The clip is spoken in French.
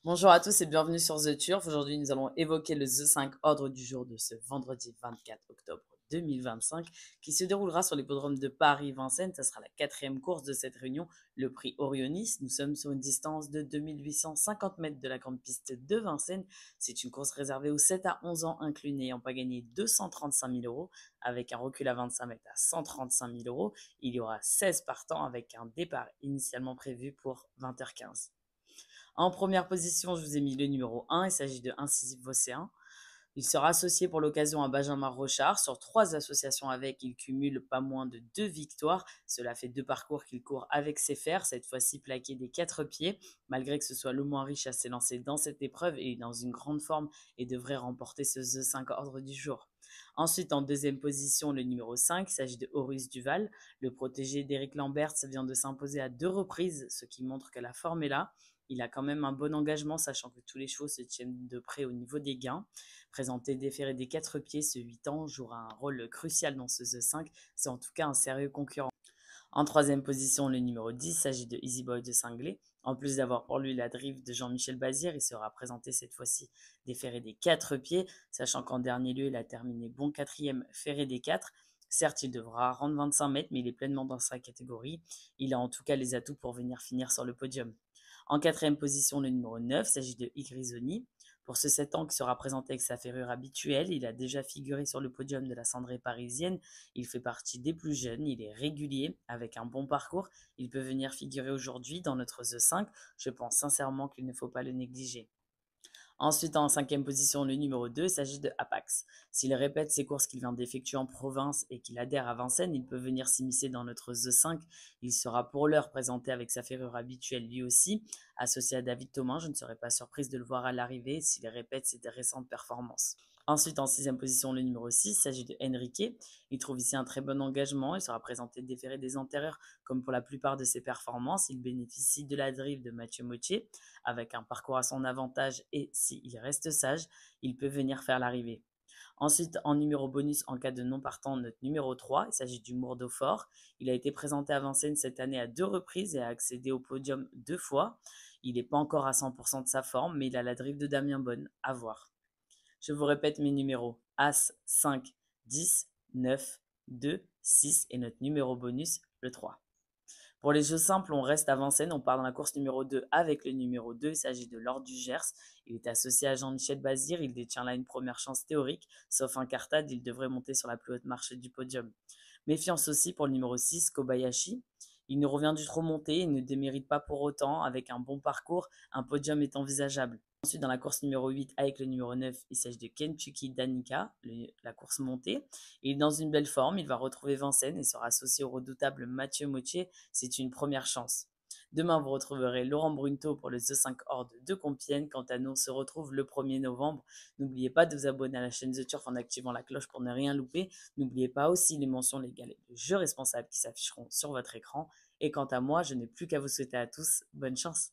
Bonjour à tous et bienvenue sur The Turf. Aujourd'hui, nous allons évoquer le The 5 ordre du jour de ce vendredi 24 octobre 2025 qui se déroulera sur l'hippodrome de Paris-Vincennes. Ça sera la quatrième course de cette réunion, le prix Orionis. Nous sommes sur une distance de 2850 mètres de la grande piste de Vincennes. C'est une course réservée aux 7 à 11 ans inclus n'ayant pas gagné 235 000 euros avec un recul à 25 mètres à 135 000 euros. Il y aura 16 partants avec un départ initialement prévu pour 20h15. En première position, je vous ai mis le numéro 1. Il s'agit de Incisif Océan. Il sera associé pour l'occasion à Benjamin Rochard. Sur 3 associations avec, il cumule pas moins de 2 victoires. Cela fait 2 parcours qu'il court avec ses fers, cette fois-ci plaqué des 4 pieds. Malgré que ce soit le moins riche à s'élancer dans cette épreuve, il est dans une grande forme et devrait remporter ce The 5 ordre du jour. Ensuite, en deuxième position, le numéro 5, il s'agit de Horus Duval. Le protégé d'Éric Lambert vient de s'imposer à 2 reprises, ce qui montre que la forme est là. Il a quand même un bon engagement, sachant que tous les chevaux se tiennent de près au niveau des gains. Présenté déféré des 4 pieds, ce 8 ans jouera un rôle crucial dans ce The 5. C'est en tout cas un sérieux concurrent. En troisième position, le numéro 10 s'agit de Easy Boy de Cinglé. En plus d'avoir pour lui la drift de Jean-Michel Bazir, il sera présenté cette fois-ci déféré des 4 pieds, sachant qu'en dernier lieu, il a terminé bon quatrième ferré des 4. Certes, il devra rendre 25 mètres, mais il est pleinement dans sa catégorie. Il a en tout cas les atouts pour venir finir sur le podium. En quatrième position, le numéro 9 s'agit de Igrisoni. Pour ce 7 ans qui sera présenté avec sa ferrure habituelle, il a déjà figuré sur le podium de la cendrée parisienne. Il fait partie des plus jeunes, il est régulier, avec un bon parcours. Il peut venir figurer aujourd'hui dans notre The 5. Je pense sincèrement qu'il ne faut pas le négliger. Ensuite, en cinquième position, le numéro 2, il s'agit de Apax. S'il répète ses courses qu'il vient d'effectuer en province et qu'il adhère à Vincennes, il peut venir s'immiscer dans notre The 5. Il sera pour l'heure présenté avec sa ferrure habituelle lui aussi. Associé à David Thomas, je ne serais pas surprise de le voir à l'arrivée s'il répète ses récentes performances. Ensuite, en sixième position, le numéro 6, il s'agit de Enrique. Il trouve ici un très bon engagement. Il sera présenté déféré des antérieurs comme pour la plupart de ses performances. Il bénéficie de la drive de Mathieu Moutier avec un parcours à son avantage et s'il reste sage, il peut venir faire l'arrivée. Ensuite, en numéro bonus, en cas de non partant, notre numéro 3, il s'agit du Mourdeau Fort. Il a été présenté à Vincennes cette année à 2 reprises et a accédé au podium 2 fois. Il n'est pas encore à 100% de sa forme, mais il a la drive de Damien Bonne, à voir. Je vous répète mes numéros: As, 5, 10, 9, 2, 6 et notre numéro bonus, le 3. Pour les jeux simples, on reste à Vincennes, on part dans la course numéro 2 avec le numéro 2, il s'agit de l'Ordre du Gers. Il est associé à Jean-Michel Bazir, il détient là une première chance théorique, sauf un cartade, il devrait monter sur la plus haute marche du podium. Méfiance aussi pour le numéro 6, Kobayashi. Il nous revient du trop monté, il ne démérite pas pour autant, avec un bon parcours, un podium est envisageable. Ensuite, dans la course numéro 8 avec le numéro 9, il s'agit de Kentucky Danica, la course montée. Il est dans une belle forme, il va retrouver Vincennes et sera associé au redoutable Mathieu Moutier. C'est une première chance. Demain, vous retrouverez Laurent Brunto pour le The 5 Horde de Compiègne. Quant à nous, on se retrouve le 1er novembre. N'oubliez pas de vous abonner à la chaîne The Turf en activant la cloche pour ne rien louper. N'oubliez pas aussi les mentions légales et de jeux responsables qui s'afficheront sur votre écran. Et quant à moi, je n'ai plus qu'à vous souhaiter à tous bonne chance.